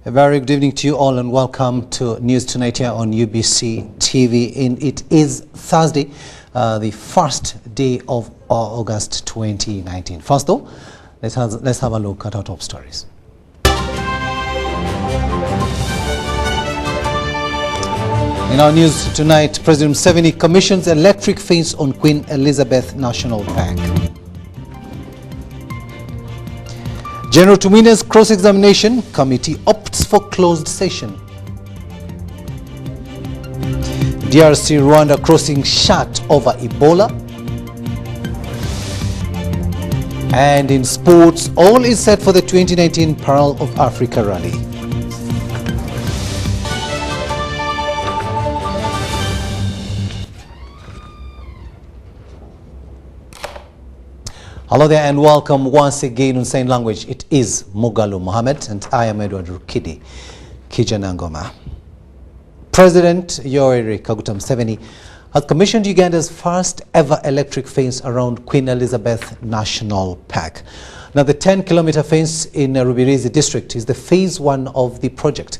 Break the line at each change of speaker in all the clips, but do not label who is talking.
A very good evening to you all and welcome to News Tonight here on UBC TV. It is Thursday, the first day of August 2019. First though, let's have a look at our top stories. In our news tonight, President Museveni commissions electric fence on Queen Elizabeth National Park. General Tumina's cross-examination committee opts for closed session. DRC-Rwanda crossing shut over Ebola. And in sports, all is set for the 2019 Pearl of Africa Rally. Hello there and welcome once again in sign language. It is Mugalu Mohammed and I am Edward Rukidi Kijanangoma. President Yoweri Kaguta Museveni has commissioned Uganda's first ever electric fence around Queen Elizabeth National Park. Now the 10-kilometer fence in Rubirizi district is the phase one of the project.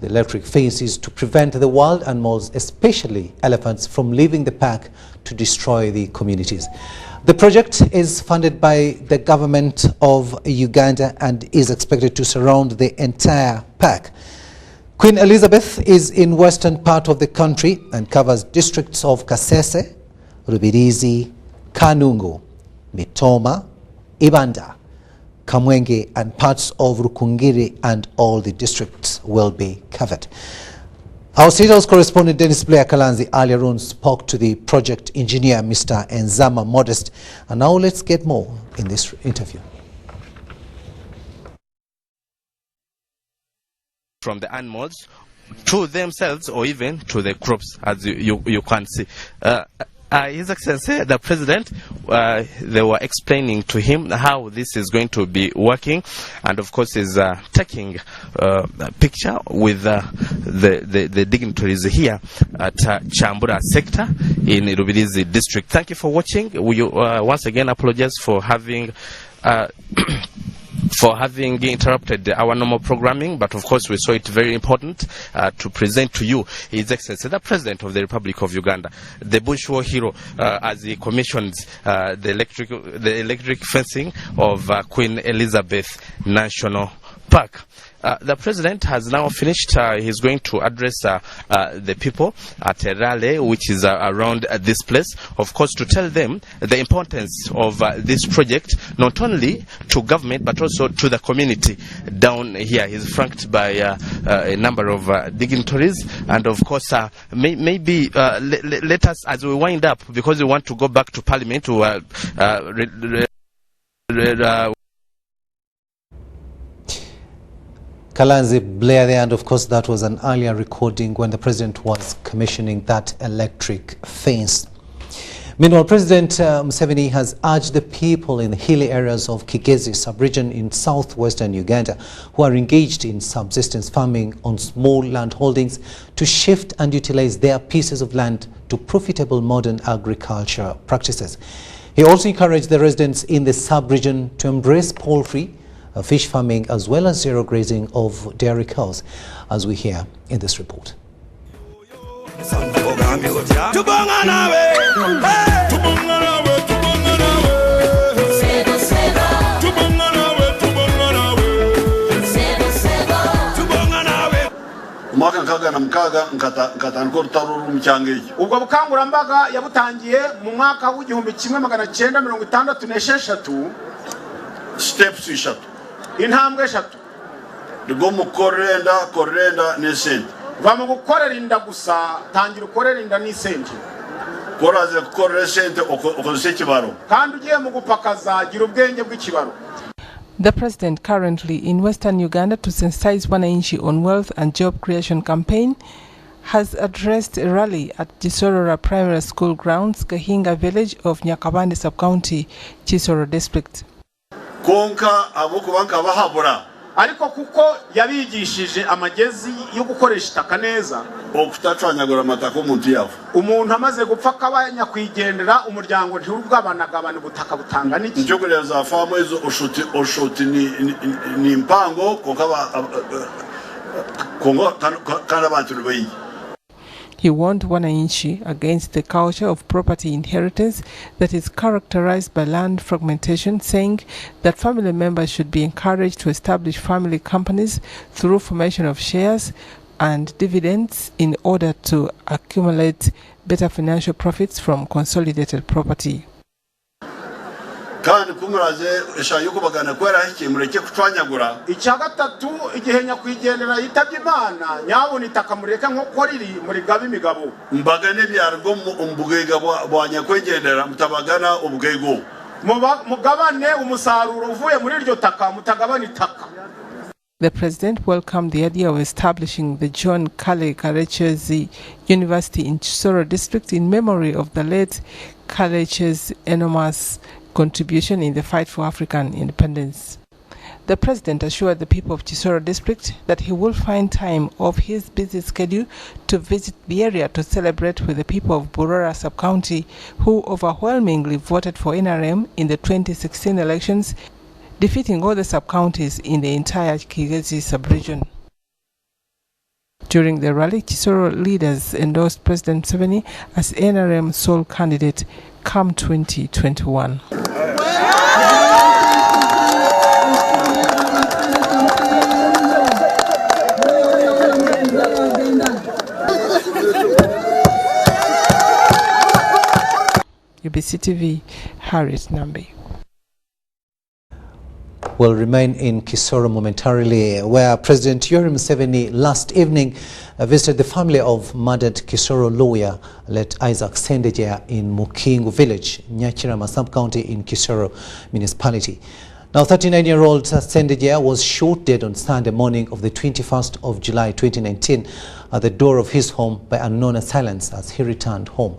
The electric fence is to prevent the wild animals, especially elephants, from leaving the park to destroy the communities. The project is funded by the government of Uganda and is expected to surround the entire park. Queen Elizabeth is in western part of the country and covers districts of Kasese, Rubirizi, Kanungu, Mitoma, Ibanda, Kamwenge and parts of Rukungiri, and all the districts will be covered. Our State House correspondent Dennis Blair Kalanzi earlier on spoke to the project engineer Mr. Enzama Modest, and now let's get more in this interview.
From the animals to themselves or even to the crops, as you can see. His Excellency, the President, they were explaining to him how this is going to be working, and of course is taking a picture with the dignitaries here at Chambura sector in Rubirizi district. Thank you for watching. We once again apologize for having interrupted our normal programming, but of course we saw it very important to present to you His Excellency, the President of the Republic of Uganda, the Bush War hero, as he commissions the electric fencing of Queen Elizabeth National Park. The President has now finished. He's going to address the people at a rally which is around this place, of course, to tell them the importance of this project, not only to government but also to the community down here. He's flanked by a number of dignitaries, and of course maybe let us, as we wind up, because we want to go back to Parliament to
Kalanzi Blair there, and of course that was an earlier recording when the President was commissioning that electric fence. Meanwhile, President Museveni has urged the people in the hilly areas of Kigezi sub-region in southwestern Uganda who are engaged in subsistence farming on small land holdings to shift and utilize their pieces of land to profitable modern agriculture practices. He also encouraged the residents in the sub-region to embrace poultry, fish farming, as well as zero grazing of dairy cows, as we hear in this report.
Mwaka nkaga na mkaga nkatanko rutaruru mcyangeje. Ubwo bukangurambaga yabutangiye mu mwaka w'igihumbi 1963 steps ishatu. Intambwe eshatu. Rwo korenda n'isente. Vama gukorera inda gusa, tangira ukorera inda n'isente. Koraze gukorera sente okozese kibaro. Kandi ugiye mu gupakaza gira ubwenge bw'ikibaro.
The President, currently in Western Uganda to sensitize wananchi on wealth and job creation campaign, has addressed a rally at Chisorora Primary School grounds, Gahinga village of Nyakabande sub-county, Chisoro district.
Konka abokubanka bahabura. Ariko kuko yabigishije amagezi yo gukoresha itaka neza, okutacanyagura amataka omuntu yavu. Umuntu amaze gupfa kabanya kwigendera umuryango ntirubwabanagabana ubutaka butanga niki. Njogoreza famu ezo oshuti ni impango konka
He warned wananchi against the culture of property inheritance that is characterized by land fragmentation, saying that family members should be encouraged to establish family companies through formation of shares and dividends in order to accumulate better financial profits from consolidated property.
kandi kumuraze eshayo bagana kwera hiki mureke kutwanyagura icyagatatu igihe nyakwigendera yitabye Imana nyabona itakamureka nko koriri muri gabi imigabo mbagane byarwo umbugega bwanya kwegendera mutabagana ubugego mugabane umusaruro uvuye muri iryo taka mutagabana itaka.
The president welcomed the idea of establishing the John Kale Kalechezi University in Chisoro district in memory of the late Kaleche's enormous contribution in the fight for African independence. The president assured the people of Chisoro district that he will find time off his busy schedule to visit the area to celebrate with the people of Burora sub-county who overwhelmingly voted for NRM in the 2016 elections, defeating all the sub-counties in the entire Kigezi sub-region. During the rally, Chisoro leaders endorsed President Museveni as NRM sole candidate come 2021. UBC TV, Harriet Nambi.
We'll remain in Kisoro momentarily, where President Yoweri Museveni last evening visited the family of murdered Kisoro lawyer, late Isaac Sendejea, in Mukingu village, Nyachirama sub-county in Kisoro municipality. Now, 39-year-old Sendejea was shot dead on Sunday morning of the 21st of July 2019 at the door of his home by unknown assailants as he returned home.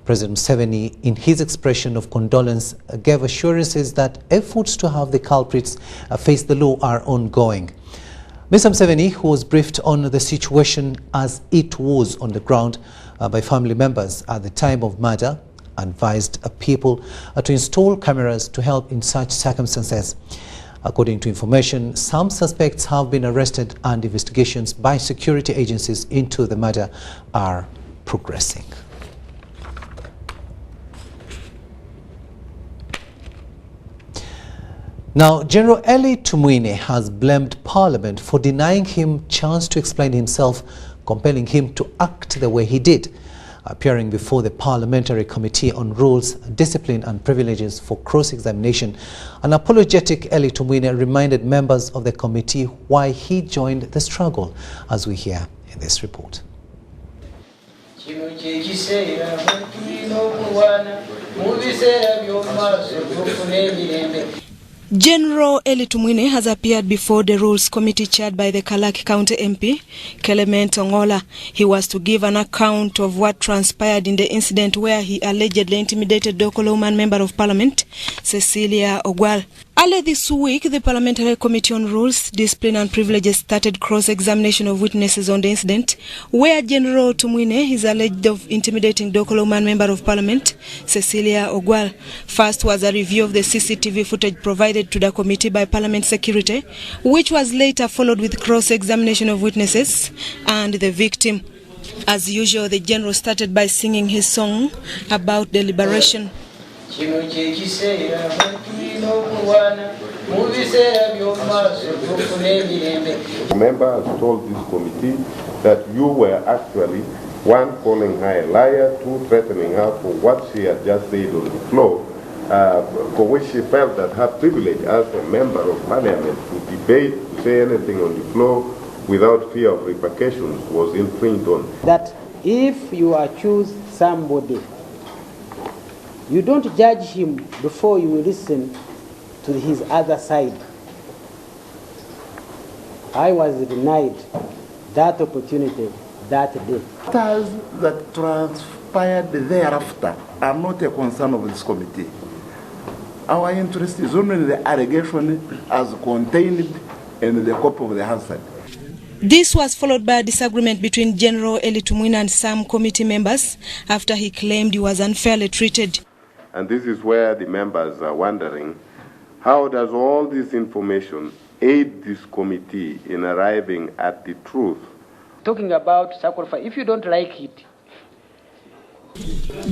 President Museveni, in his expression of condolence, gave assurances that efforts to have the culprits face the law are ongoing. Mr. Museveni, who was briefed on the situation as it was on the ground by family members at the time of murder, advised people to install cameras to help in such circumstances. According to information, some suspects have been arrested and investigations by security agencies into the murder are progressing. Now, General Eli Tumwine has blamed Parliament for denying him chance to explain himself, compelling him to act the way he did. Appearing before the Parliamentary Committee on Rules, Discipline and Privileges for cross-examination, an apologetic Eli Tumwine reminded members of the committee why he joined the struggle, as we hear in this report.
General Eli Tumwine has appeared before the Rules Committee chaired by the Kalaki County MP, Clement Ongola. He was to give an account of what transpired in the incident where he allegedly intimidated Dokoloman Member of Parliament, Cecilia Ogwal. Earlier this week, the Parliamentary Committee on Rules, Discipline and Privileges started cross-examination of witnesses on the incident, where General Tumwine is alleged of intimidating Dokoloman Member of Parliament, Cecilia Ogwal. First was a review of the CCTV footage provided to the committee by Parliament Security, which was later followed with cross-examination of witnesses and the victim. As usual, the General started by singing his song about the liberation.
The member has told this committee that you were actually, one, calling her a liar, two, threatening her for what she had just said on the floor, for which she felt that her privilege as a member of Parliament to debate, to say anything on the floor without fear of repercussions was infringed on.
That if you accuse somebody, you don't judge him before you listen to his other side. I was denied that opportunity that day.
Matters that transpired thereafter are not a concern of this committee. Our interest is only in the allegation as contained in the copy of the Hansard.
This was followed by a disagreement between General Eli Tumwine and some committee members after he claimed he was unfairly treated.
And this is where the members are wondering, how does all this information aid this committee in arriving at the truth.
Talking about sacrifice, if you don't like it.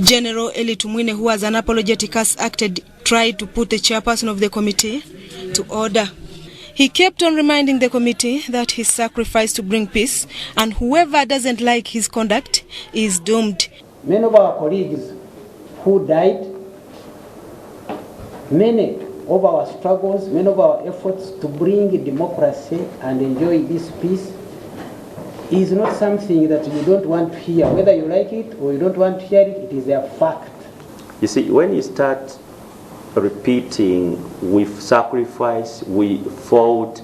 General Eli Tumwine, who has unapologetic acted, tried to put the chairperson of the committee to order. He kept on reminding the committee that he sacrificed to bring peace, and whoever doesn't like his conduct is doomed.
Many of our colleagues who died, many of our struggles, many of our efforts to bring democracy and enjoy this peace is not something that you don't want to hear. Whether you like it or you don't want to hear it, it is a fact.
You see, when you start repeating with sacrifice, we fought,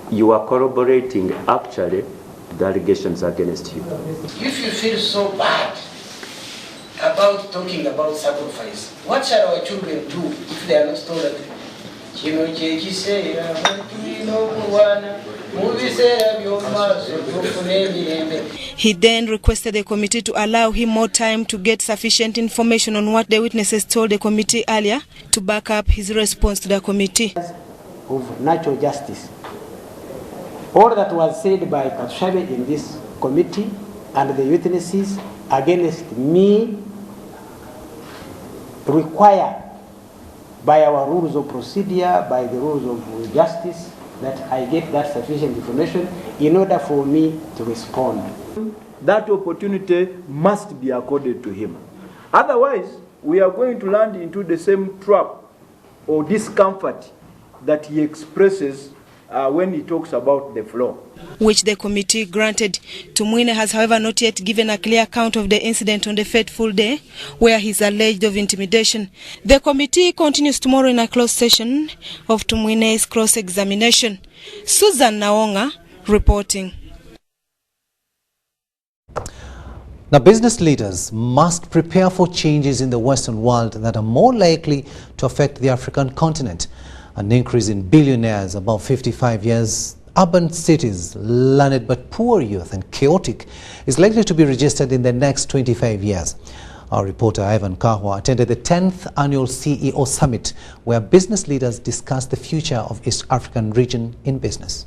you are corroborating actually the allegations against you.
If you feel so bad about talking about sacrifice, what shall our children do if they are not told that,
He then requested the committee to allow him more time to get sufficient information on what the witnesses told the committee earlier to back up his response to the committee.
Of natural justice. All that was said by Katushabe in this committee and the witnesses against me require, by our rules of procedure, by the rules of justice, that I get that sufficient information in order for me to respond.
That opportunity must be accorded to him. Otherwise, we are going to land into the same trap or discomfort that he expresses when he talks about the floor,
which the committee granted. Tumwine has, however, not yet given a clear account of the incident on the fateful day where he is alleged of intimidation. The committee continues tomorrow in a closed session of Tumwine's cross-examination. Susan Naonga reporting.
Now, business leaders must prepare for changes in the Western world that are more likely to affect the African continent. An increase in billionaires above 55 years, urban cities, learned but poor youth and chaotic is likely to be registered in the next 25 years. Our reporter Ivan Kahwa attended the 10th annual CEO Summit where business leaders discussed the future of East African region in business.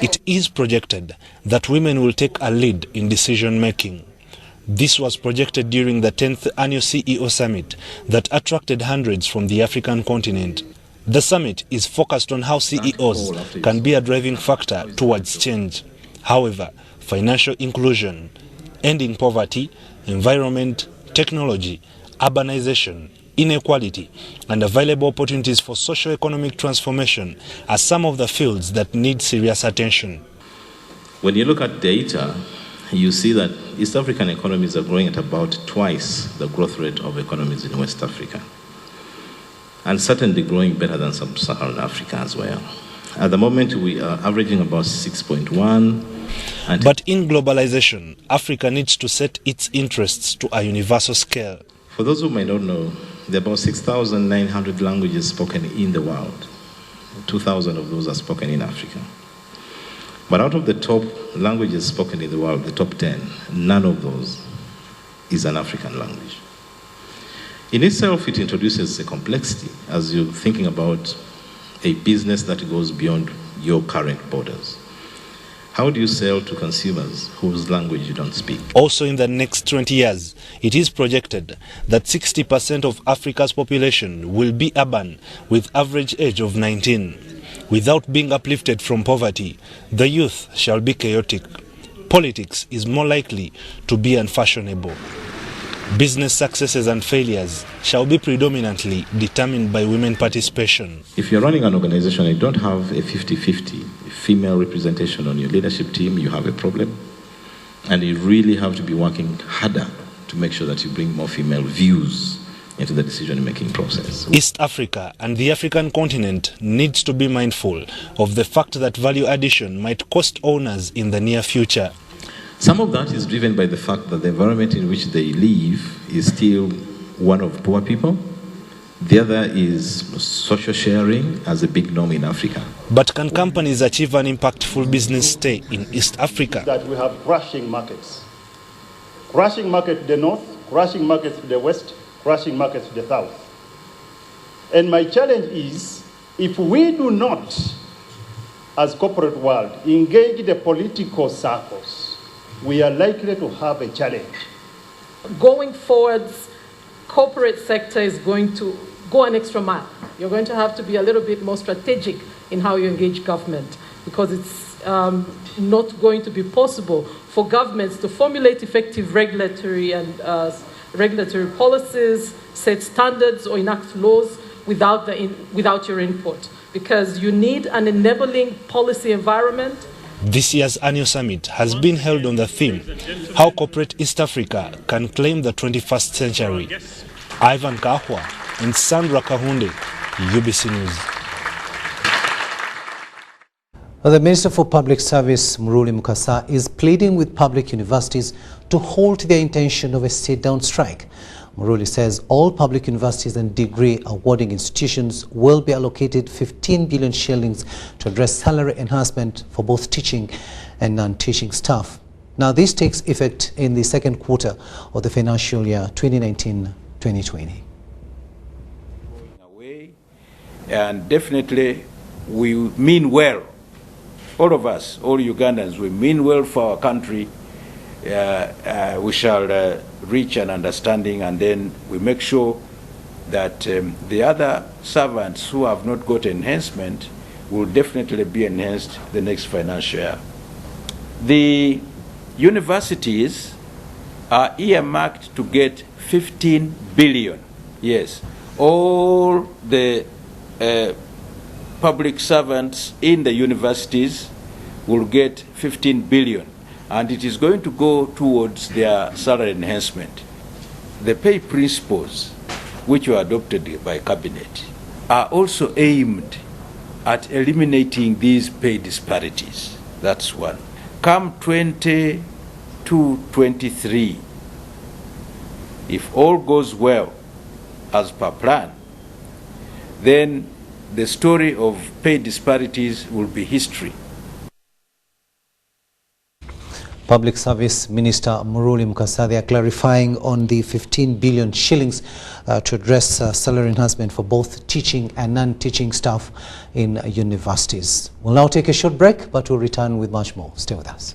It is projected that women will take a lead in decision making. This was projected during the 10th annual CEO Summit that attracted hundreds from the African continent. The summit is focused on how CEOs can be a driving factor towards change. However, financial inclusion, ending poverty, environment, technology, urbanization, inequality, and available opportunities for socio-economic transformation are some of the fields that need serious attention.
When you look at data, you see that East African economies are growing at about twice the growth rate of economies in West Africa, and certainly growing better than Sub-Saharan Africa as well. At the moment, we are averaging about 6.1.
But in globalization, Africa needs to set its interests to a universal scale.
For those who may not know, there are about 6,900 languages spoken in the world. 2,000 of those are spoken in Africa. But out of the top languages spoken in the world, the top 10, none of those is an African language. In itself, it introduces a complexity as you're thinking about a business that goes beyond your current borders. How do you sell to consumers whose language you don't speak?
Also in the next 20 years, it is projected that 60% of Africa's population will be urban with average age of 19. Without being uplifted from poverty, the youth shall be chaotic. Politics is more likely to be unfashionable. Business successes and failures shall be predominantly determined by women participation.
If you're running an organization and you don't have a 50-50 female representation on your leadership team, you have a problem. And you really have to be working harder to make sure that you bring more female views into the decision-making process.
East Africa and the African continent needs to be mindful of the fact that value addition might cost owners in the near future.
Some of that is driven by the fact that the environment in which they live is still one of poor people. The other is social sharing as a big norm in Africa.
But can companies achieve an impactful business stay in East Africa?
That we have crashing markets. Crashing market to the north, crashing markets to the west, crashing markets to the south. And my challenge is if we do not, as corporate world, engage the political circles, we are likely to have a challenge.
Going forward, corporate sector is going to go an extra mile. You're going to have to be a little bit more strategic in how you engage government, because it's not going to be possible for governments to formulate effective regulatory and regulatory policies, set standards, or enact laws without your input, because you need an enabling policy environment.
This year's annual summit has been held on the theme, How Corporate East Africa Can Claim the 21st Century. Ivan Kahwa and Sandra Kahunde, UBC News.
The Minister for Public Service, Muruli Mukasa, is pleading with public universities to halt their intention of a sit-down strike. Muruli says all public universities and degree awarding institutions will be allocated 15 billion shillings to address salary enhancement for both teaching and non-teaching staff. Now, this takes effect in the second quarter of the financial year 2019-2020.
And definitely we mean well. All of us, all Ugandans, we mean well for our country. We shall reach an understanding, and then we make sure that the other servants who have not got enhancement will definitely be enhanced the next financial year. The universities are earmarked to get 15 billion. Yes, all the public servants in the universities will get 15 billion, and it is going to go towards their salary enhancement. The pay principles which were adopted by Cabinet are also aimed at eliminating these pay disparities. That's one. Come 2022-23, if all goes well as per plan, then the story of pay disparities will be history.
Public Service Minister Muruli Mukasa, they are clarifying on the 15 billion shillings to address salary enhancement for both teaching and non-teaching staff in universities. We'll now take a short break, but we'll return with much more. Stay with us.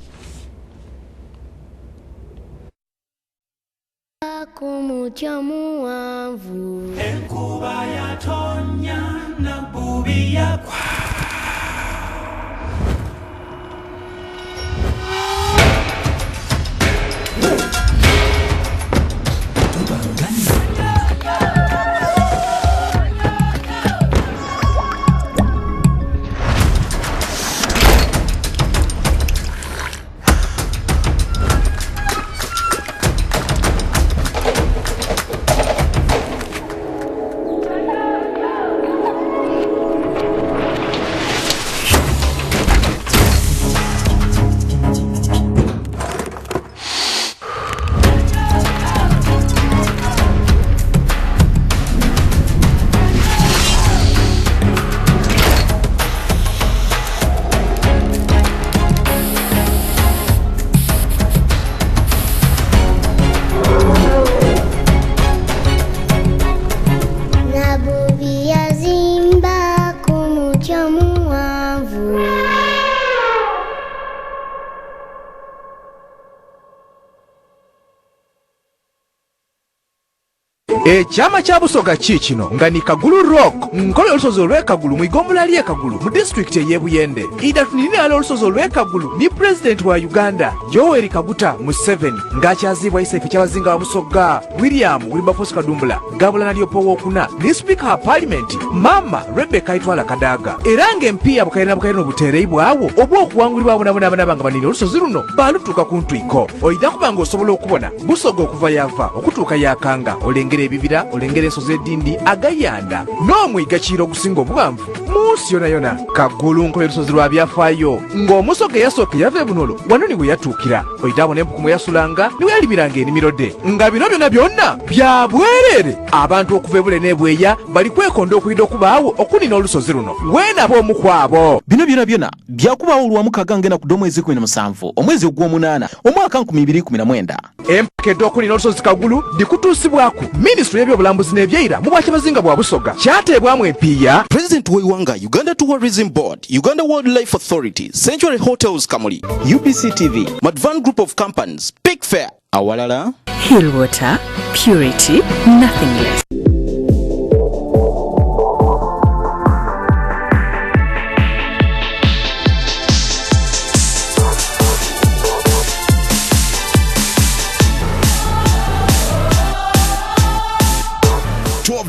Chama cha Busoga kino nga ni Kagulu Rock nkole olusozi olw'ekagulu mu igombola ly'ekagulu mu district ye Buyende idatunirira ala olusozi olw'ekagulu ni president wa Uganda Yoweri Kaguta Museveni ng'akyazibwa isaife ky'abazinga wa Busoga William Wilberforce Kadumbula Gabula Nalyopo wokuna ni speaker wa parliament Mama Rebecca Itwala Kadaga era ng'empiya bukalina obuteereyi bwawo obw'okuwangulibwa abonabona banga banini olusozi luno balutuuka ku ntwiko oyida kubanga osobola okubona Busoga okuva yava okutuuka yakanga olengera ebibira olengera ensozi edindi agayanda n'omwiga kiro okusinga obuwanvu munsi yona Kagulu nkole olusozi lwa byafaayo ng'omusoga eyasooka yava ebunolo wano niwe yatuukira oyitaabo n'empuku mwe yasulanga niwe yalimiranga enimiro de nga bino byonna bya bwerere abantu okuva ebule n'ebweya bali kwekonda okuyida okubaawo okunina olusozi luno weenaba omu kwabo
bino byonna byakubaawo olwamu kagange na kuddwa omwezi 17 omwezi ogw'omunaana omwaka 2019
empakedde okunina olusozi Kagulu dikutuusibwako minisitule y'ebyobulambuzi n'ebyeyira mu bwakyabazinga bwa Busoga kyateebwamu epiiya.
President w'Iwanga, Uganda Tourism Board, Uganda Wildlife Authority, Sanctuary Hotels Kamuli, UBC TV, Madvan Group of Companies, Big Fair, awalala
Hill water, purity, nothing less.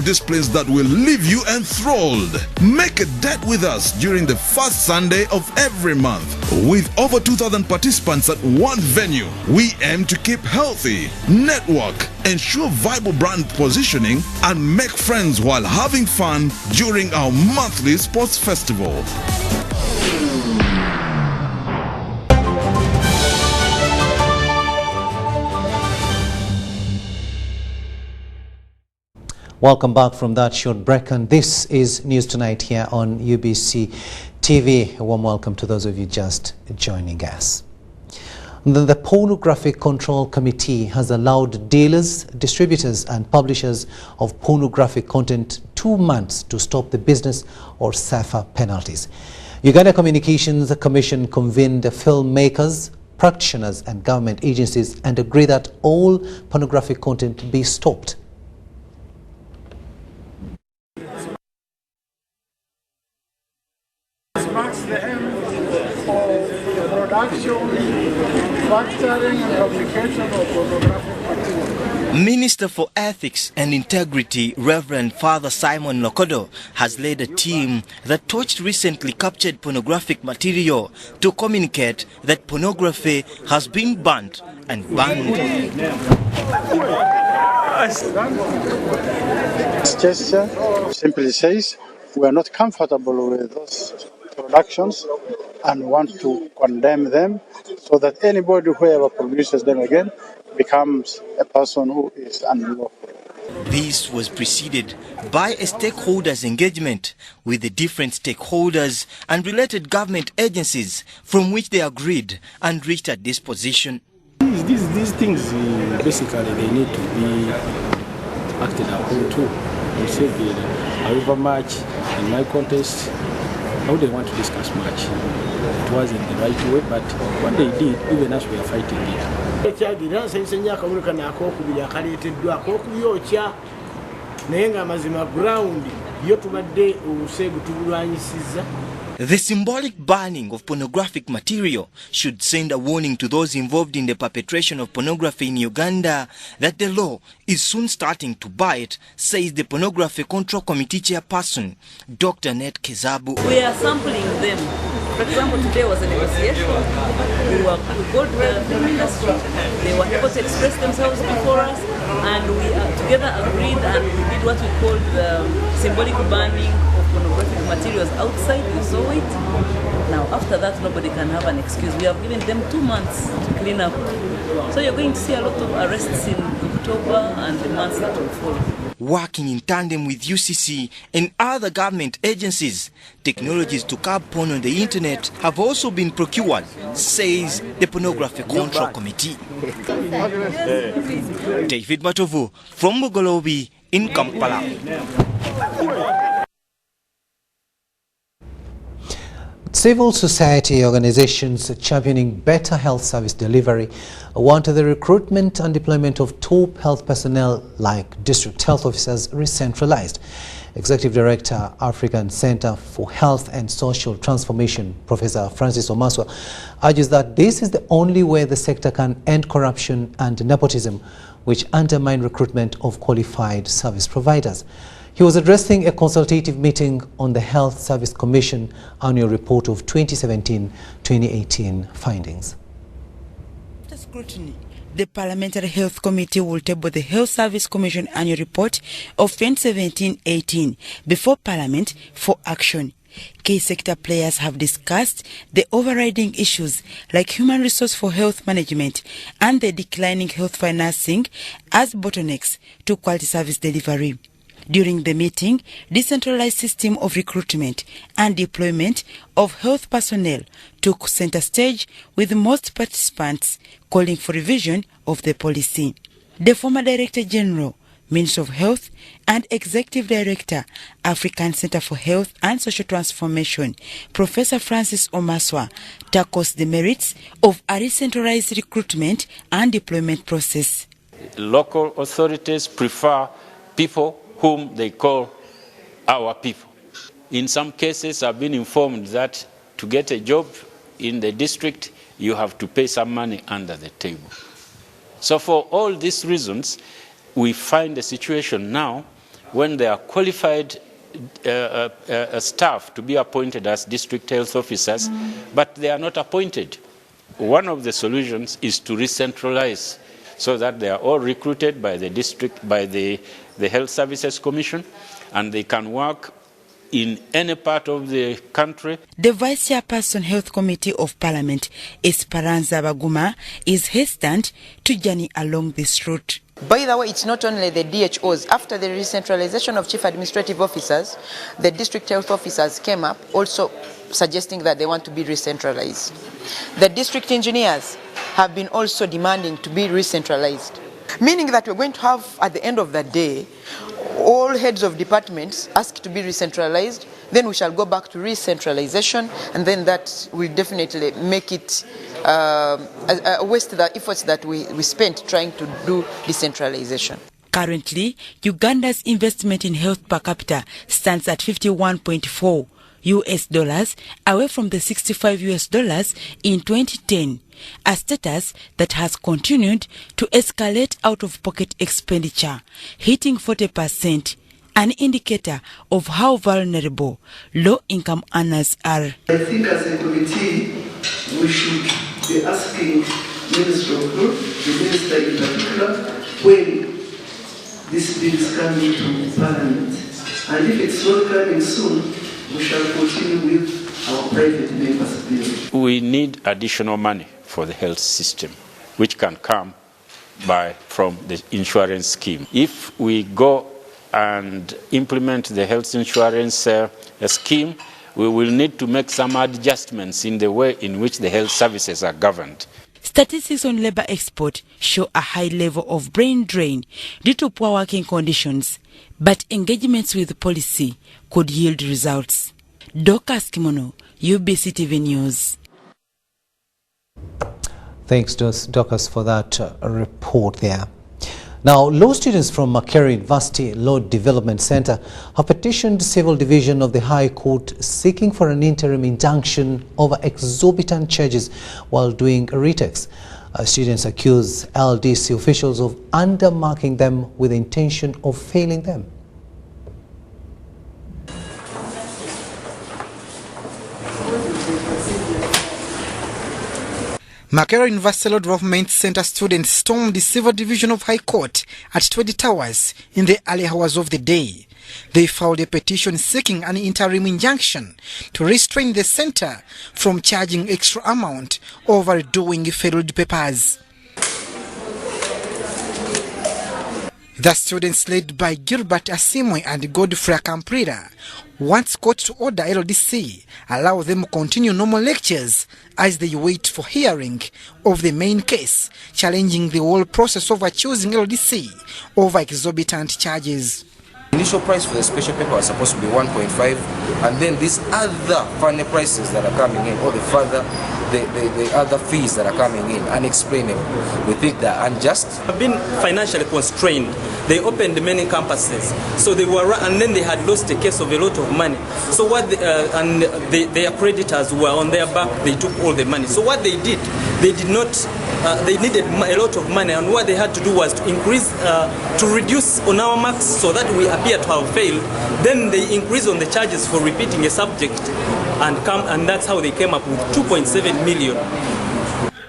Displays that will leave you enthralled. Make a date with us during the first Sunday of every month. With over 2,000 participants at one venue, we aim to keep healthy, network, ensure viable brand positioning, and make friends while having fun during our monthly sports festival.
Welcome back from that short break, and this is News Tonight here on UBC TV. A warm welcome to those of you just joining us. The Pornographic Control Committee has allowed dealers, distributors and publishers of pornographic content 2 months to stop the business or suffer penalties. Uganda Communications Commission convened the filmmakers, practitioners and government agencies and agreed that all pornographic content be stopped.
Marks the end of production, manufacturing and publication of pornographic material.
Minister for Ethics and Integrity, Reverend Father Simon Lokodo, has led a team that touched recently captured pornographic material to communicate that pornography has been banned and banned.
This gesture simply says we are not comfortable with those productions and want to condemn them so that anybody who ever produces them again becomes a person who is unlawful.
This was preceded by a stakeholders engagement with the different stakeholders and related government agencies from which they agreed and reached a disposition.
These things basically they need to be acted upon too. You said however much in my contest I wouldn't want to discuss much. It wasn't the right way, but what they did, even as we are fighting it.
The symbolic banning of pornographic material should send a warning to those involved in the perpetration of pornography in Uganda that the law is soon starting to bite, says the Pornography Control Committee chairperson, Dr. Ned Kezabu.
We are sampling them. For example, today was a negotiation. We got the film industry. They were able to express themselves before us, and we together agreed and we did what we called the symbolic banning of pornographic materials outside. We saw it. Now, after that, nobody can have an excuse. We have given them 2 months to clean up. So you're going to see a lot of arrests in October and the months that will follow.
Working in tandem with UCC and other government agencies, technologies to curb porn on the internet have also been procured, says the Pornography Control Committee. David Matovu from Mugolobi in Kampala.
Civil society organizations championing better health service delivery want the recruitment and deployment of top health personnel like district health officers re-centralized. Executive Director, African Center for Health and Social Transformation, Professor Francis Omaswa, urges that this is the only way the sector can end corruption and nepotism, which undermine recruitment of qualified service providers. He was addressing a consultative meeting on the Health Service Commission annual report of 2017-2018 findings.
After scrutiny, the Parliamentary Health Committee will table the Health Service Commission annual report of 2017-18 before Parliament for action. Key sector players have discussed the overriding issues like human resource for health management and the declining health financing as bottlenecks to quality service delivery. During the meeting, decentralized system of recruitment and deployment of health personnel took center stage, with most participants calling for revision of the policy. The former Director General, Minister of Health, and Executive Director, African Center for Health and Social Transformation, Professor Francis Omaswa, tackles the merits of a decentralized recruitment and deployment process.
Local authorities prefer people whom they call our people. In some cases, I've been informed that to get a job in the district, you have to pay some money under the table. So for all these reasons, we find a situation now when there are qualified staff to be appointed as district health officers, but they are not appointed. One of the solutions is to re-centralize so that they are all recruited by the district, by the Health Services Commission, and they can work in any part of the country.
The Vice Chairperson Health Committee of Parliament, Esperanza Baguma, is hesitant to journey along this route.
By the way, it's not only the DHOs. After the decentralization of chief administrative officers, the district health officers came up also suggesting that they want to be re-centralized. The district engineers have been also demanding to be re-centralized, meaning that we're going to have, at the end of the day, all heads of departments asked to be re-centralized. Then we shall go back to re-centralization, and then that will definitely make it waste the efforts that we spent trying to do decentralization.
Currently, Uganda's investment in health per capita stands at $51.4 US, away from the $65 US in 2010, a status that has continued to escalate out-of-pocket expenditure, hitting 40%, an indicator of how vulnerable low-income earners are.
I think as a committee, we should be asking Minister of Health, the Minister in particular, when this bill is coming to Parliament. And if it's not coming soon, we shall continue with our private members' bill.
We need additional money for the health system, which can come from the insurance scheme. If we go and implement the health insurance scheme, we will need to make some adjustments in the way in which the health services are governed.
Statistics on labor export show a high level of brain drain due to poor working conditions, but engagements with policy could yield results. Dorcas Kimono, UBC TV News.
Thanks, Dorcas, for that report there. Now, law students from Makerere University Law Development Center have petitioned Civil Division of the High Court seeking for an interim injunction over exorbitant charges while doing retakes. Students accuse LDC officials of undermarking them with the intention of failing them.
Makerere University Law Development Center students stormed the Civil Division of High Court at 20 Towers in the early hours of the day. They filed a petition seeking an interim injunction to restrain the center from charging extra amount over doing failed papers. The students, led by Gilbert Asimwe and Godfrey Akamprida, wants court to order LDC allow them continue normal lectures as they wait for hearing of the main case challenging the whole process of choosing LDC over exorbitant charges.
Initial price for the special paper was supposed to be 1.5, and then these other funny prices that are coming in, or the other fees that are coming in, unexplainable. We think they're unjust.
Have been financially constrained. They opened many campuses, so they were, and then they had lost a case of a lot of money. So what, their creditors were on their back. They took all the money. So what they did, they did not. They needed a lot of money, and what they had to do was to increase, to reduce on our marks so that we appear to have failed. Then they increased on the charges for repeating a subject, and that's how they came up with 2.7 million.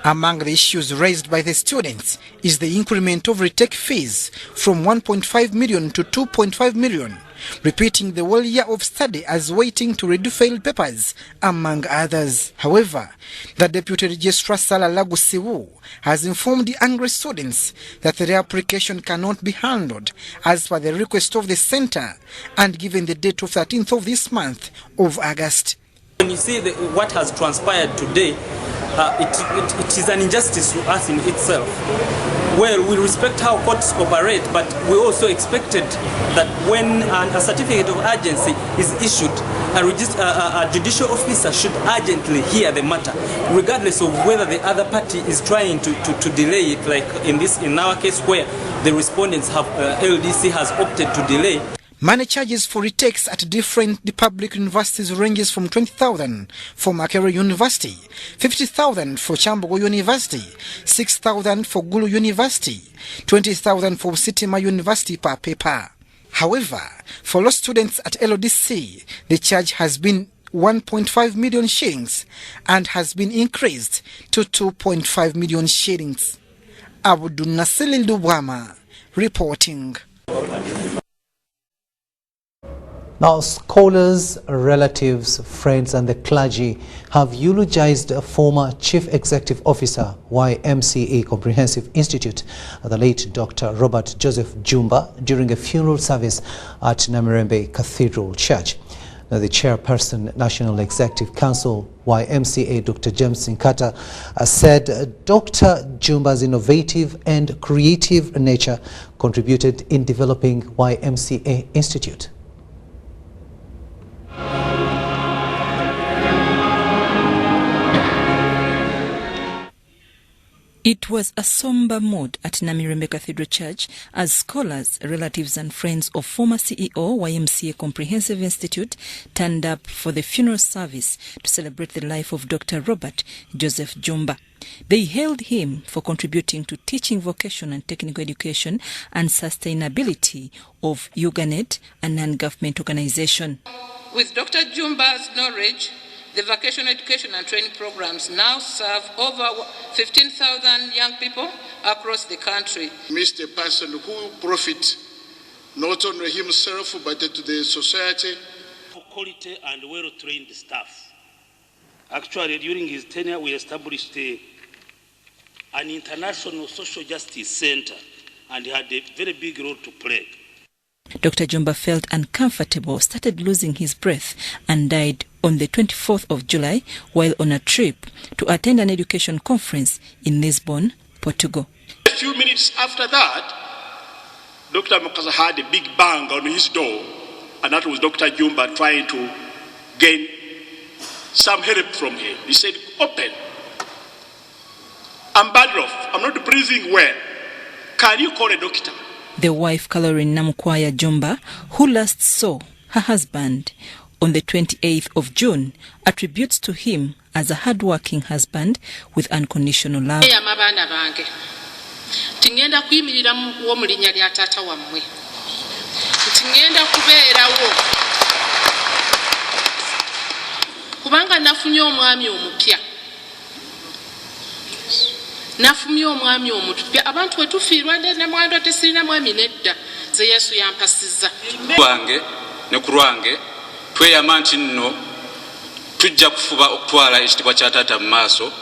Among the issues raised by the students is the increment of retake fees from 1.5 million to 2.5 million, repeating the whole year of study as waiting to redo failed papers, among others. However, the Deputy Registrar Sala Lagusiwu has informed the angry students that their application cannot be handled as per the request of the center, and given the date of 13th of this month of August.
When you see what has transpired today, it is an injustice to us in itself. Well, we respect how courts operate, but we also expected that when a certificate of urgency is issued, a judicial officer should urgently hear the matter, regardless of whether the other party is trying to delay it, like in our case where the respondents have, LDC has opted to delay.
Money charges for retakes at different public universities ranges from 20,000 for Makerere University, 50,000 for Kyambogo University, 6,000 for Gulu University, 20,000 for Sitima University per paper. However, for law students at LDC, the charge has been 1.5 million shillings and has been increased to 2.5 million shillings. Abdul Nasilil Dubwama reporting.
Now, scholars, relatives, friends and the clergy have eulogized a former Chief Executive Officer, YMCA Comprehensive Institute, the late Dr. Robert Joseph Jumba, during a funeral service at Namirembe Cathedral Church. Now, the chairperson, National Executive Council, YMCA, Dr. James Nkata, said Dr. Jumba's innovative and creative nature contributed in developing YMCA Institute.
It was a somber mood at Namirembe Cathedral Church as scholars, relatives and friends of former CEO YMCA Comprehensive Institute turned up for the funeral service to celebrate the life of Dr. Robert Joseph Jumba. They hailed him for contributing to teaching vocational and technical education and sustainability of UGANET, a non-government organization.
With Dr. Jumba's knowledge, the vocational education and training programs now serve over 15,000 young people across the country. Missed a person who profits not only himself but to the society.
For quality and well-trained staff. Actually, during his tenure, we established an international social justice center, and he had a very big role to play.
Dr. Jumba felt uncomfortable, started losing his breath and died on the 24th of July while on a trip to attend an education conference in Lisbon, Portugal.
A few minutes after that, Dr. Mukasa had a big bang on his door, and that was Dr. Jumba trying to gain some help from him. He said, "Open. I'm bad off. I'm not breathing well. Can you call a doctor?"
The wife, Caroline Namukwaya Jumba, who last saw her husband on the 28th of June, attributes to him as a hard-working husband with unconditional love.
Tingenda kuyimirira wo mu linnya lya taata wammwe. Tingenda kubeerawo. Kubanga nafunye omwami omupya. Nafumye omwami omutupya. Abantu we tufiirwa ne mwando tesirina mwami nedda. Ze Yesu yampasizza.
Wange ne ku lwange tweyama nti nno tujja kufuba okutwala ekitibwa kya taata mu maaso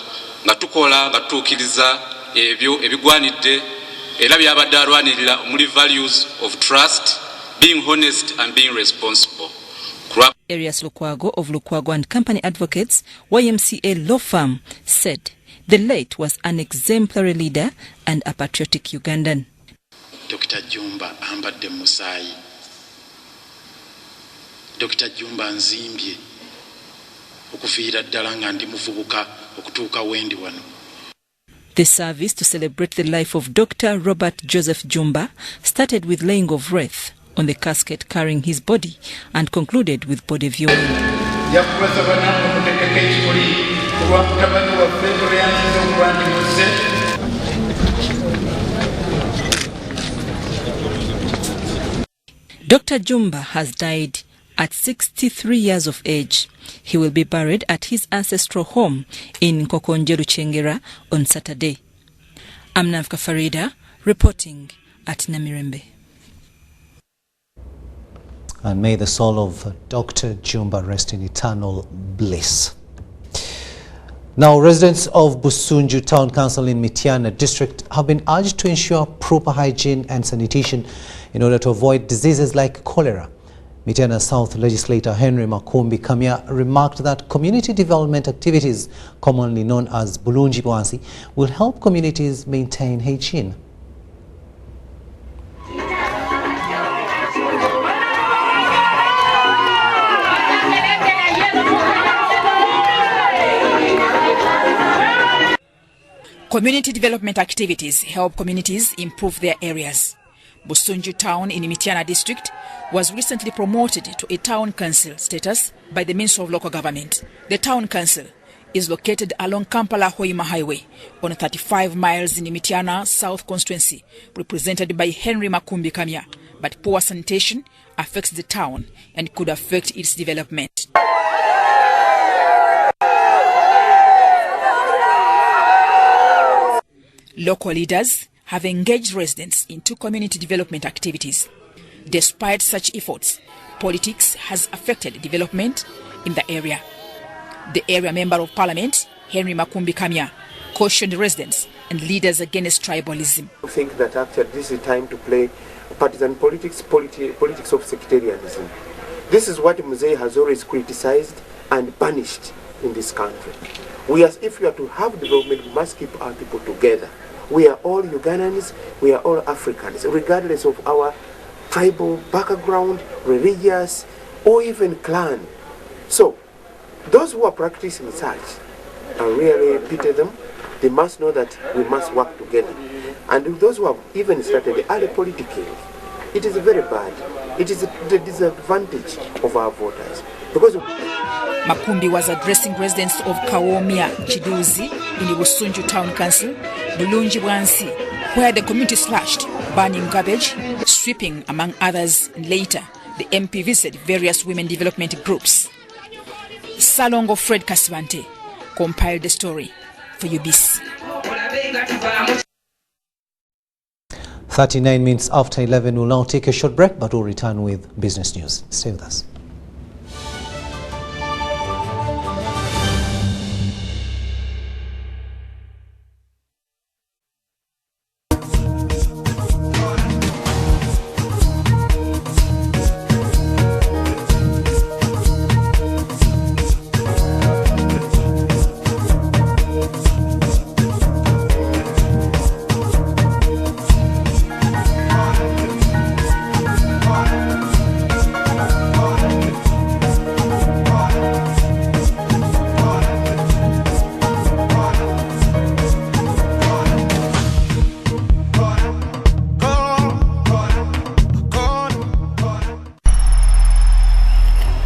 nga tukola nga tutuukiriza ebyo ebigwanidde era byabadde alwanirira omuli values of trust, being honest and being responsible.
Arias Lukwago of Lukwago and Company Advocates, YMCA law firm, said the late was an exemplary leader and a patriotic Ugandan.
Dr. Jumba ambadde musaayi. Dr. Jumba nzimbye okufiira ddala nga ndi muvubuka okutuuka wendi wano.
The service to celebrate the life of Dr. Robert Joseph Jumba started with laying of wreath on the casket carrying his body and concluded with body viewing. Dr. Jumba has died at 63 years of age. He will be buried at his ancestral home in Kokonjeru Chengera on Saturday. I'm Navka Farida, reporting at Namirembe.
And may the soul of Dr. Jumba rest in eternal bliss. Now, residents of Busunju Town Council in Mityana district have been urged to ensure proper hygiene and sanitation in order to avoid diseases like cholera. Mityana South legislator Henry Makumbi Kamya remarked that community development activities, commonly known as Bulungi Bwansi, will help communities maintain hygiene.
Community development activities help communities improve their areas. Busunju town in Mityana district was recently promoted to a town council status by the Ministry of Local Government. The town council is located along Kampala-Hoima Highway on 35 miles in Mityana South constituency, represented by Henry Makumbi Kamya. But poor sanitation affects the town and could affect its development. Local leaders have engaged residents into community development activities. Despite such efforts, politics has affected development in the area. The area member of parliament, Henry Makumbi Kamya, cautioned residents and leaders against tribalism.
I think that actually this is time to play partisan politics, politics of sectarianism. This is what Mzee has always criticized and punished in this country. If we are to have development, we must keep our people together. We are all Ugandans, we are all Africans, regardless of our tribal background, religious, or even clan. So, those who are practicing such, I really pity them. They must know that we must work together. And those who have even started early politicking, it is very bad. It is the disadvantage of our voters. Because
Makumbi was addressing residents of Kawomia, Chiduzi in the Busunju Town Council, Bulungi Bwansi, where the community slashed, burning garbage, sweeping, among others. And later, the MP visited various women development groups. Salongo Fred Kasivante compiled the story for UBC.
39 minutes after 11, we'll now take a short break, but we'll return with business news. Stay with us.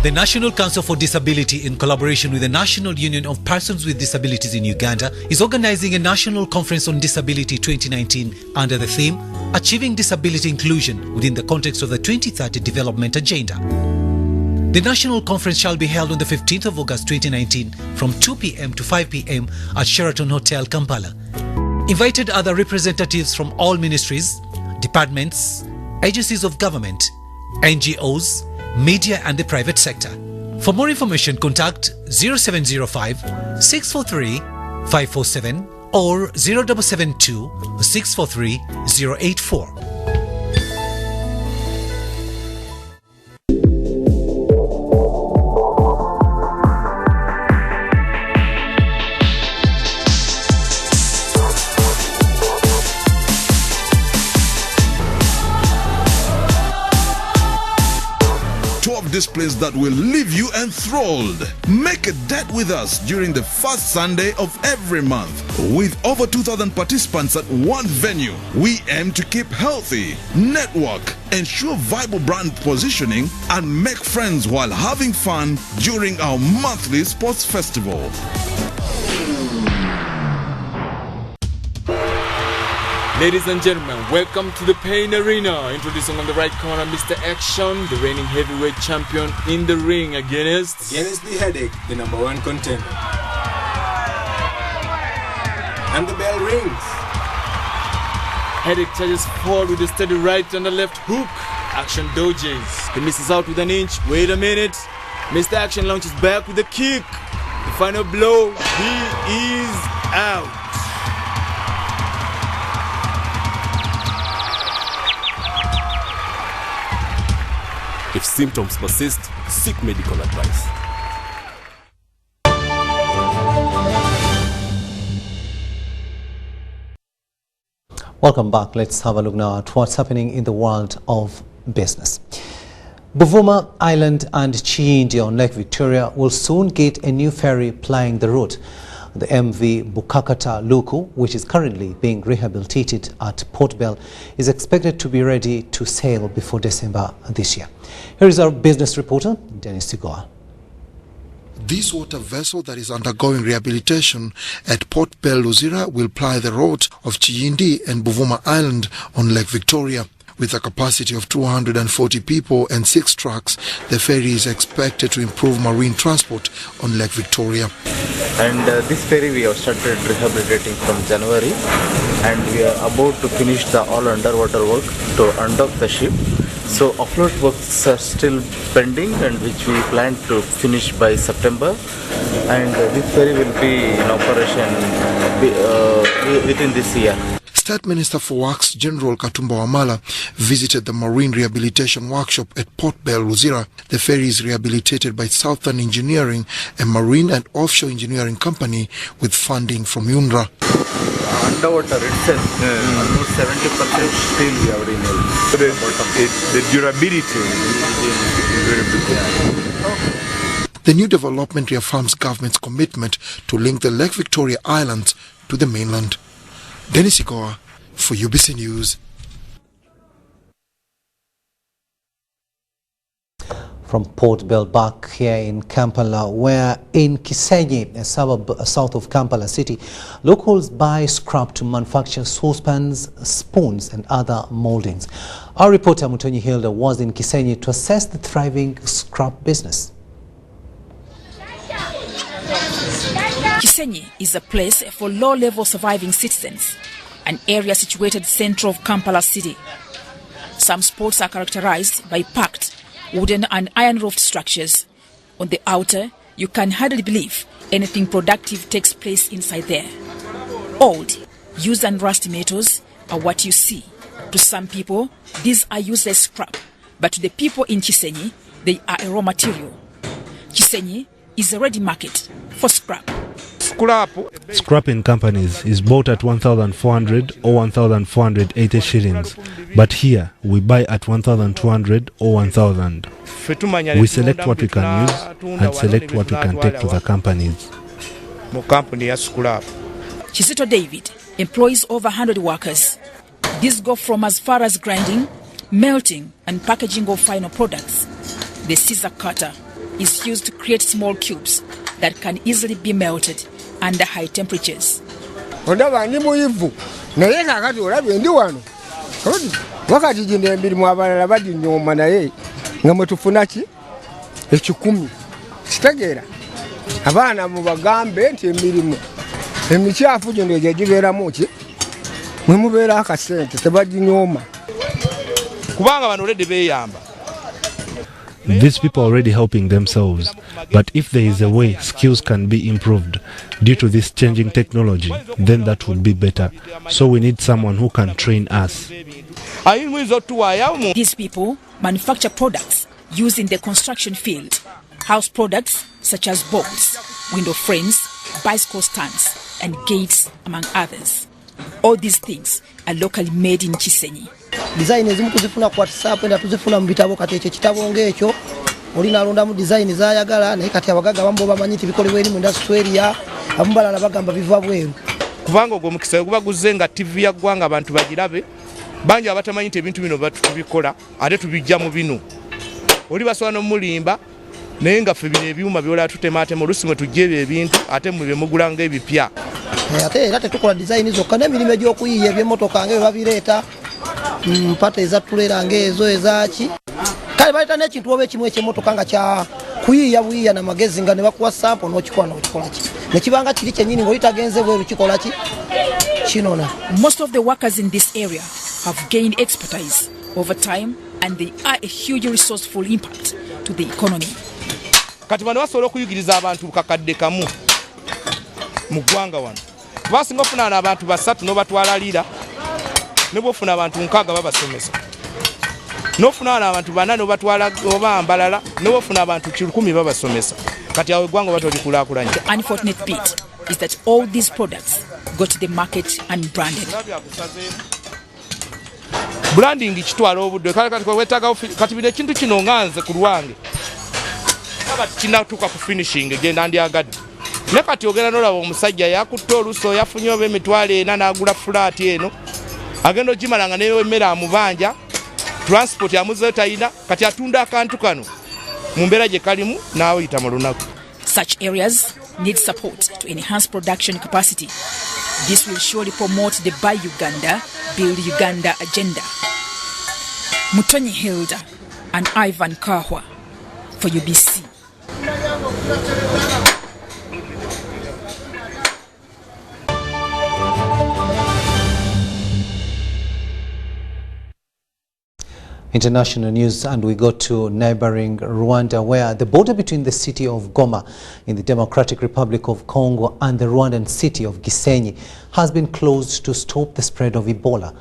The National Council for Disability, in collaboration with the National Union of Persons with Disabilities in Uganda, is organizing a National Conference on Disability 2019 under the theme Achieving Disability Inclusion within the context of the 2030 Development Agenda. The National Conference shall be held on the 15th of August 2019 from 2 p.m. to 5 p.m. at Sheraton Hotel, Kampala. Invited are the representatives from all ministries, departments, agencies of government, NGOs, media and the private sector. For more information, contact 0705 643 547 or 0772 643 084.
Displays that will leave you enthralled. Make a date with us during the first Sunday of every month. With over 2,000 participants at one venue, we aim to keep healthy, network, ensure viable brand positioning, and make friends while having fun during our monthly sports festival.
Ladies and gentlemen, welcome to the Pain Arena. Introducing on the right corner, Mr. Action, the reigning heavyweight champion in the ring against
the Headache, the #1 contender. And the bell rings.
Headache charges forward with a steady right and a left hook. Action dodges. He misses out with an inch. Wait a minute. Mr. Action launches back with a kick. The final blow. He is out.
If symptoms persist, seek medical advice.
Welcome back. Let's have a look now at what's happening in the world of business. Buvuma Island and Chiindi on Lake Victoria will soon get a new ferry plying the route. The MV Bukakata Luku, which is currently being rehabilitated at Port Bell, is expected to be ready to sail before December this year. Here is our business reporter, Dennis Tigoa.
This water vessel that is undergoing rehabilitation at Port Bell Luzira will ply the route of Chiindi and Buvuma Island on Lake Victoria. With a capacity of 240 people and 6 trucks, the ferry is expected to improve marine transport on Lake Victoria.
And this ferry we have started rehabilitating from January, and we are about to finish the all underwater work to undock the ship. So offload works are still pending, and which we plan to finish by September. And this ferry will be in operation within this year.
State Minister for Works General Katumba Wamala visited the marine rehabilitation workshop at Port Bell Luzira. The ferry is rehabilitated by Southern Engineering, a marine and offshore engineering company with funding from UNRWA.
Underwater itself, almost 70% still we have renewed.
The durability is very big.
The new development reaffirms government's commitment to link the Lake Victoria Islands to the mainland. Dennis Igoa for UBC News.
From Port Bell back here in Kampala, where in Kisenyi, a suburb south of Kampala city, locals buy scrap to manufacture saucepans, spoons and other moldings. Our reporter Mutonyi Hilda was in Kisenyi to assess the thriving scrap business.
Kisenyi is a place for low-level surviving citizens, an area situated central of Kampala city. Some spots are characterized by packed wooden and iron-roofed structures. On the outer, you can hardly believe anything productive takes place inside there. Old, used and rusty metals are what you see. To some people, these are useless scrap, but to the people in Kisenyi, they are a raw material. Kisenyi is a ready market for scrap.
Scrapping companies is bought at 1,400 or 1,480 shillings, but here we buy at 1,200 or 1,000. We select what we can use and select what we can take to the companies.
Chisito David employs over 100 workers. These go from as far as grinding, melting and packaging of final products. The scissor cutter is used to create small cubes that can easily be melted under high temperatures.
These people are already helping themselves, but if there is a way skills can be improved due to this changing technology, then that would be better. So we need someone who can train us.
These people manufacture products used in the construction field. House products such as bolts, window frames, bicycle stands and gates, among others. All these things are locally made in Kisenyi.
Design ezimu tuzifuna kwa WhatsApp enda tuzifuna mu bitabo kati ekyo kitabo ng'ekyo olina alonda mu design zaayagala naye kati abagaga bambo bamanyiti bikolebwa eri mu industry area amubalala bagamba biva bweru
kubanga ogwo mukisa guba guzze nga TV ya ggwanga abantu bagirabe bangi abatamanyiti ebintu bino batubikola ate tubijja mu bino oli basobola n'omulimba naye nga ffe bino ebyuma byola tutemaatema oluusi mwe tujja ebyo ebintu ate mwe bemugula ng'ebipya
ate era tetukola design zokka n'emirimu egy'okuyiiya eby'emmotoka ng'ebyo mpata ezatulera ng'ezo ezaki kale baleta n'ekintu oba ekimu eky'emmotoka nga kya kuyiiya buyiiya na magezi nga ne bakuwa sample n'okikola n'okikola ki ne kibanga kiri kyennyini ng'olitagenze bweru kikola ki kinona.
Most of the workers in this area have gained expertise over time and they are a huge resourceful impact to the economy.
Kati bano basobola okuyigiriza abantu kakadde kamu mu ggwanga wano basinga ofuna abantu 3 n'obatwala lira ne bofuna abantu 6 babasomesa Nofuna abantu banane batwala oba mbalala nofuna abantu 100 babasomesa kati awe gwango batolikulaakulanya.
The unfortunate bit is that all these products go to the market unbranded.
Branding kitwala obudde kati wetaga kati bine kintu kino nganze ku lwange kati kinatuka ku finishing genda ndyagadde ne kati ogenda nolaba omusajja yakutte oluso yafunye oba emitwalo 4 n'agula flat eno agenda ogimalanga n'emmere amubanja transport yamuze tayina kati atunda akantu kano mu mbeera gye kalimu n'awuyita mu lunaku.
Such areas need support to enhance production capacity. This will surely promote the Buy Uganda, Build Uganda agenda. Mutonyi Hilda and Ivan Kahwa for UBC.
International news, and we go to neighboring Rwanda, where the border between the city of Goma in the Democratic Republic of Congo and the Rwandan city of Gisenyi has been closed to stop the spread of Ebola.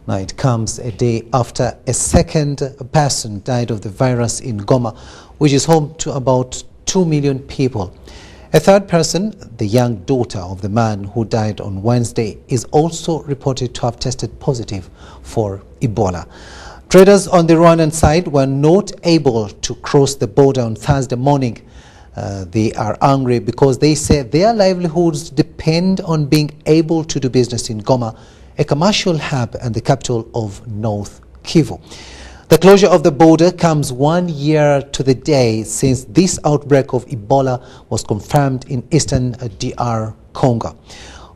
Now it comes a day after a second person died of the virus in Goma, which is home to about 2 million people. A third person, the young daughter of the man who died on Wednesday, is also reported to have tested positive for Ebola. Traders on the Rwandan side were not able to cross the border on Thursday morning. They are angry because they say their livelihoods depend on being able to do business in Goma, a commercial hub and the capital of North Kivu. The closure of the border comes 1 year to the day since this outbreak of Ebola was confirmed in eastern DR Congo.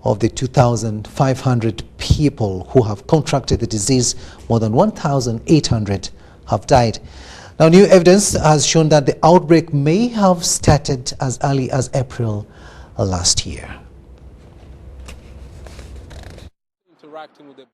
Of the 2,500 people who have contracted the disease, more than 1,800 have died. Now, new evidence has shown that the outbreak may have started as early as April last year.
Interacting with the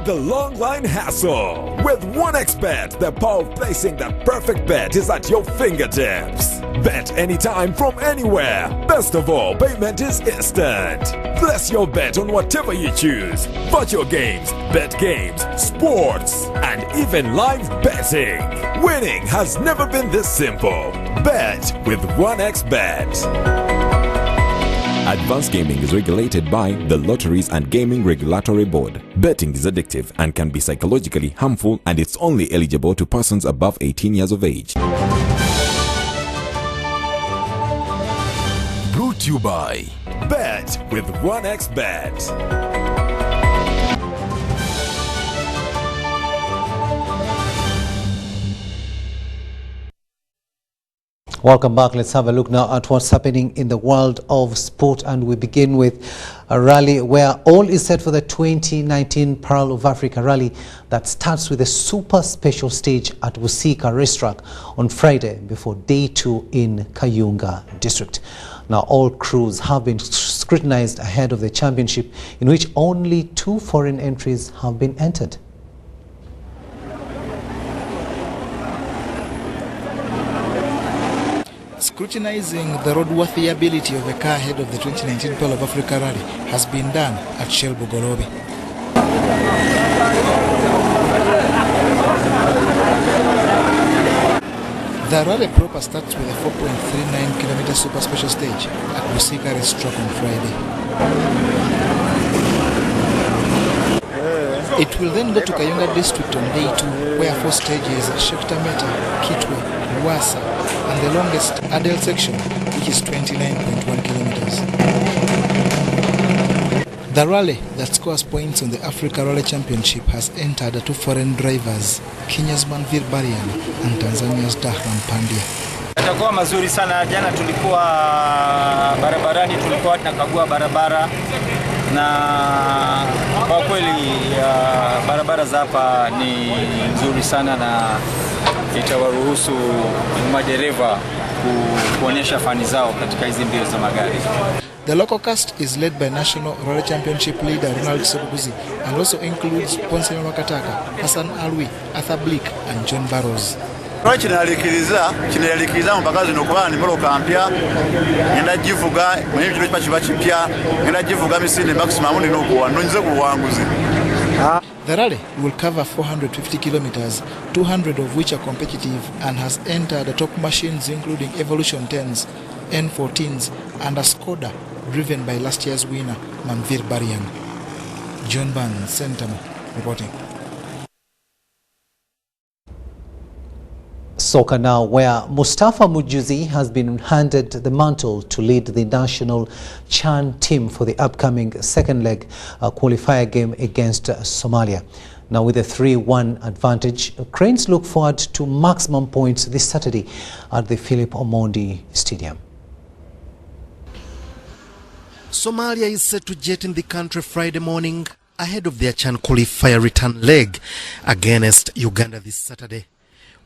the long line hassle. With OneXBet, the power of placing the perfect bet is at your fingertips. Bet anytime from anywhere. Best of all, payment is instant. Place your bet on whatever you choose. Virtual games, bet games, sports, and even live betting. Winning has never been this simple. Bet with OneXBet.
Advanced gaming is regulated by the Lotteries and Gaming Regulatory Board. Betting is addictive and can be psychologically harmful, and it's only eligible to persons above 18 years of age.
Brought to you by Bet with OneXBet.
Welcome back. Let's have a look now at what's happening in the world of sport, and we begin with a rally where all is set for the 2019 Pearl of Africa rally that starts with a super special stage at Busika Racetrack on Friday before day 2 in Kayunga district. Now all crews have been scrutinized ahead of the championship, in which only 2 foreign entries have been entered.
Scrutinizing the roadworthy ability of a car ahead of the 2019 Pearl of Africa rally has been done at Shell Bugolobi. The rally proper starts with a 4.39 kilometer super special stage at Busika Racetrack on Friday. It will then go to Kayunga district on day 2, where 4 stages, Shektameta, Kitwe, Wasa, and the longest Adel section, which is 29.1 kilometers. The rally that scores points on the Africa Rally Championship has entered 2 foreign drivers, Kenya's Manvir Barian and Tanzania's Dahram Pandya.
Itakuwa mazuri sana. Jana tulikuwa barabarani, tulikuwa tunakagua barabara, na kwa kweli barabara za hapa ni nzuri sana na itawaruhusu madereva kuonyesha fani zao katika hizi mbio za magari.
The local cast is led by National Rally Championship leader Ronald Sobuguzi and also includes Ponce Makataka, Hassan Alwi, Arthur Blick and John Barrows.
Kinalikiriza mpaka zino kuba ni molo kampya ngenda jivuga mwenye kilo kiba kipya ngenda jivuga misinde maximum ni nokuwa nonze kuwanguzi.
The rally will cover 450 kilometers, 200 of which are competitive, and has entered the top machines including Evolution 10s, N14s, and a Skoda driven by last year's winner Manvir Barian. John Barnes, Sentamo, reporting.
Soccer now, where Mustafa Mujuzi has been handed the mantle to lead the national CHAN team for the upcoming second leg qualifier game against Somalia. Now with a 3-1 advantage, Cranes look forward to maximum points this Saturday at the Philip Omondi Stadium.
Somalia is set to jet in the country Friday morning ahead of their CHAN qualifier return leg against Uganda this Saturday.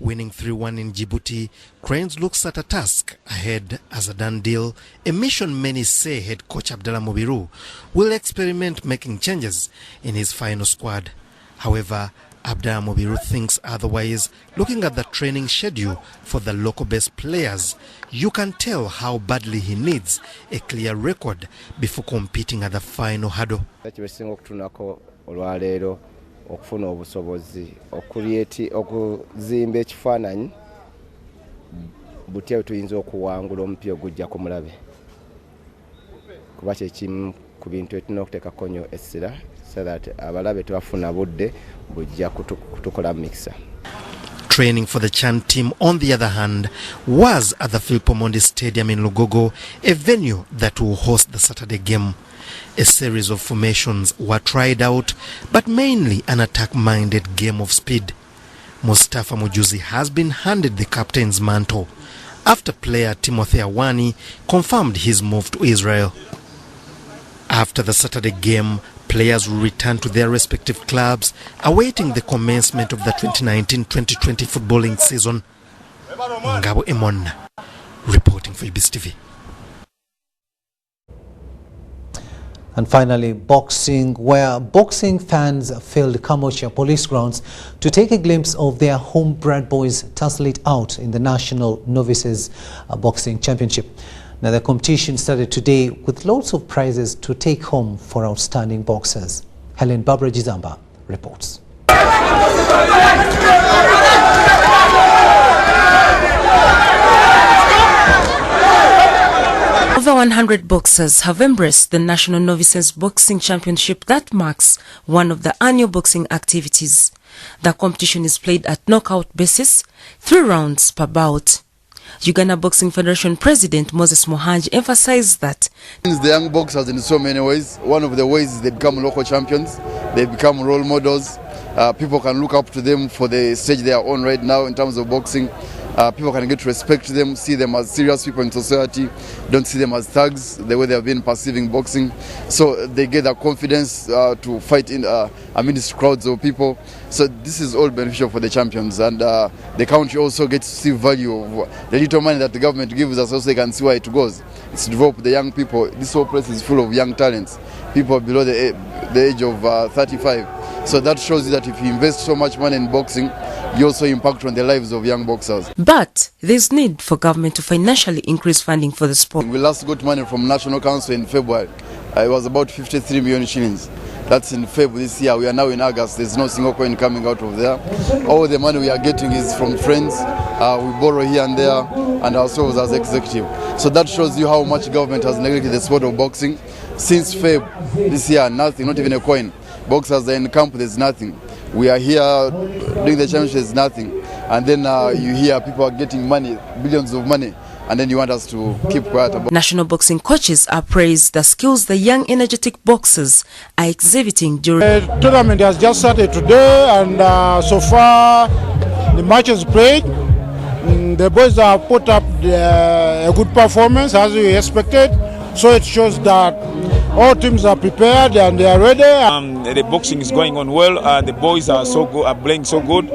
Winning 3-1 in Djibouti, Cranes looks at a task ahead as a done deal, a mission many say head coach Abdallah Mobiru will experiment making changes in his final squad. However, Abdallah Mobiru thinks otherwise. Looking at the training schedule for the local-based players, you can tell how badly he needs a clear record before competing at the final hurdle.
Okufuna obusobozi okuliyeti okuzimba ekifaananyi butya tuyinza okuwangula omupira ogujja ku mulabe kuba kyekimu ku bintu etulina okuteekako nnyo essira so that abalabe tebafuna budde bujja kutukola mixer.
Training for the CHAN team, on the other hand, was at the Philip Omondi Stadium in Lugogo, a venue that will host the Saturday game. A series of formations were tried out, but mainly an attack-minded game of speed. Mustafa Mujuzi has been handed the captain's mantle after player Timothy Awani confirmed his move to Israel. After the Saturday game, players will return to their respective clubs, awaiting the commencement of the 2019-2020 footballing season. Ngabo Emon, reporting for UBC TV.
And finally, boxing, where boxing fans filled Kamocha police grounds to take a glimpse of their homebred boys tussle it out in the National Novices Boxing Championship. Now, the competition started today with lots of prizes to take home for outstanding boxers. Helen Barbara Jizamba reports.
Over 100 boxers have embraced the National Novices Boxing Championship that marks one of the annual boxing activities. The competition is played at knockout basis, 3 rounds per bout. Uganda Boxing Federation President Moses Mohanji emphasized that
the young boxers in so many ways. One of the ways is they become local champions, they become role models. People can look up to them for the stage they are on right now in terms of boxing. People can get to respect them, see them as serious people in society, don't see them as thugs, the way they have been perceiving boxing. So they get that confidence to fight in amidst crowds of people. So this is all beneficial for the champions, and the country also gets to see value of the little money that the government gives us, also they can see where it goes. It's to develop the young people. This whole place is full of young talents, people below the age of 35. So that shows you that if you invest so much money in boxing, you also impact on the lives of young boxers.
But there's need for government to financially increase funding for the sport.
We last got money from National Council in February. It was about 53 million shillings. That's in February this year. We are now in August. There's no single coin coming out of there. All the money we are getting is from friends. We borrow here and there, and ourselves as executive. So that shows you how much government has neglected the sport of boxing. Since February this year, nothing, not even a coin. Boxers are in camp, there's nothing. We are here doing the championship, there's nothing. And then you hear people are getting money, billions of money, and then you want us to keep quiet about.
National boxing coaches are praised the skills the young energetic boxers are exhibiting during.
The tournament has just started today, and so far the matches played. The boys have put up a good performance as we expected, so it shows that all teams are prepared and they are ready.
The boxing is going on well. The boys are so good, are playing so good.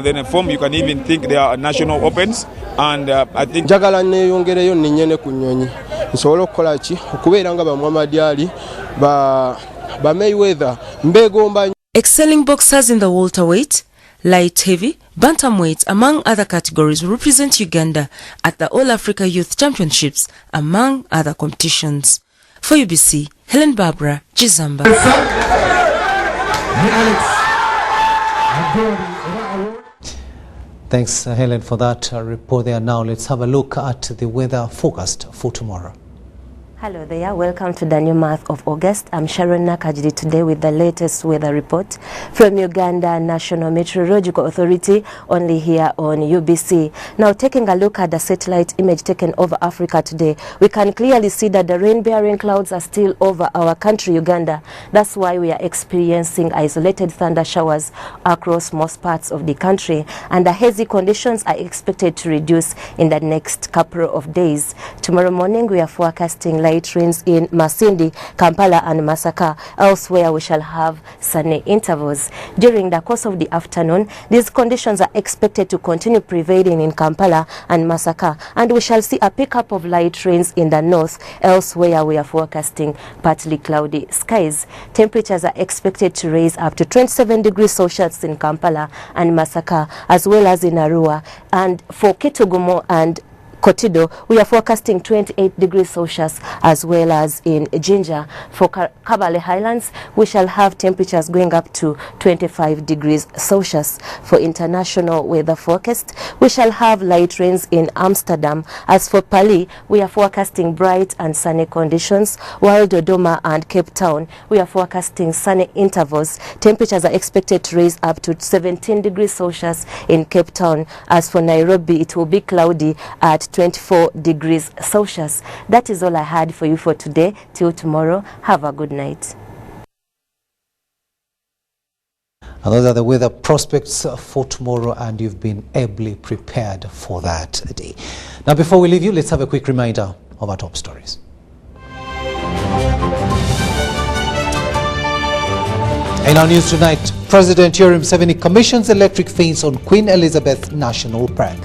Then in form, you can even think they are national opens. And I think.
Njagala neyongereyo ninyene ku nnyonyi nsobola okukola ki okubeera nga Muhammad Ali ba Mayweather mbegomba.
Excelling boxers in the welterweight, light heavy, Bantamweight, among other categories, will represent Uganda at the All Africa Youth Championships, among other competitions. For UBC, Helen Barbara, Jizamba.
Thanks, Helen, for that report there. Now let's have a look at the weather forecast for tomorrow.
Hello there, welcome to the new month of August. I'm Sharon Nakajidi today with the latest weather report from Uganda National Meteorological Authority, only here on UBC. Now taking a look at the satellite image taken over Africa today, we can clearly see that the rain-bearing clouds are still over our country, Uganda. That's why we are experiencing isolated thunder showers across most parts of the country, and the hazy conditions are expected to reduce in the next couple of days. Tomorrow morning we are forecasting light rains in Masindi, Kampala and Masaka. Elsewhere we shall have sunny intervals. During the course of the afternoon, these conditions are expected to continue prevailing in Kampala and Masaka, and we shall see a pickup of light rains in the north. Elsewhere we are forecasting partly cloudy skies. Temperatures are expected to rise up to 27 degrees Celsius in Kampala and Masaka, as well as in Arua. And for Kitugumo and Kotido, we are forecasting 28 degrees Celsius, as well as in Jinja. For Kabale Highlands, we shall have temperatures going up to 25 degrees Celsius. For international weather forecast, we shall have light rains in Amsterdam. As for Pali, we are forecasting bright and sunny conditions, while Dodoma and Cape Town, we are forecasting sunny intervals. Temperatures are expected to rise up to 17 degrees Celsius in Cape Town. As for Nairobi, it will be cloudy at 24 degrees Celsius. That is all I had for you for today. Till tomorrow, have a good night.
And those are the weather prospects for tomorrow, and you've been ably prepared for that day. Now, before we leave you, let's have a quick reminder of our top stories. In our news tonight, President Yoweri Museveni commissions electric fence on Queen Elizabeth National Park.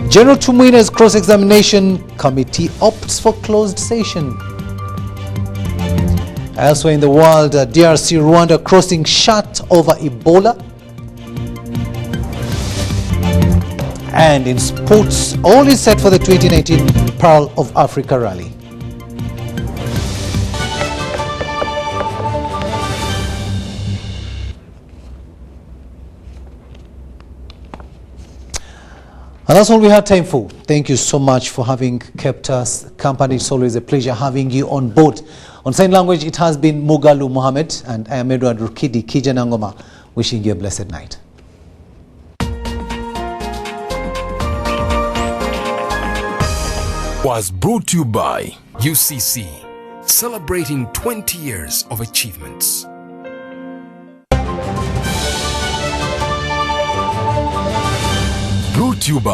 General Tumwina's cross-examination committee opts for closed session. Elsewhere in the world, DRC Rwanda crossing shut over Ebola. And in sports, all is set for the 2019 Pearl of Africa Rally. And that's all we have time for. Thank you so much for having kept us company. It's always a pleasure having you on board. On sign language, it has been Mugalu Mohammed, and I am Edward Rukidi Kijanangoma, wishing you a blessed night.
Was brought to you by UCC, celebrating 20 years of achievements. Brought to you by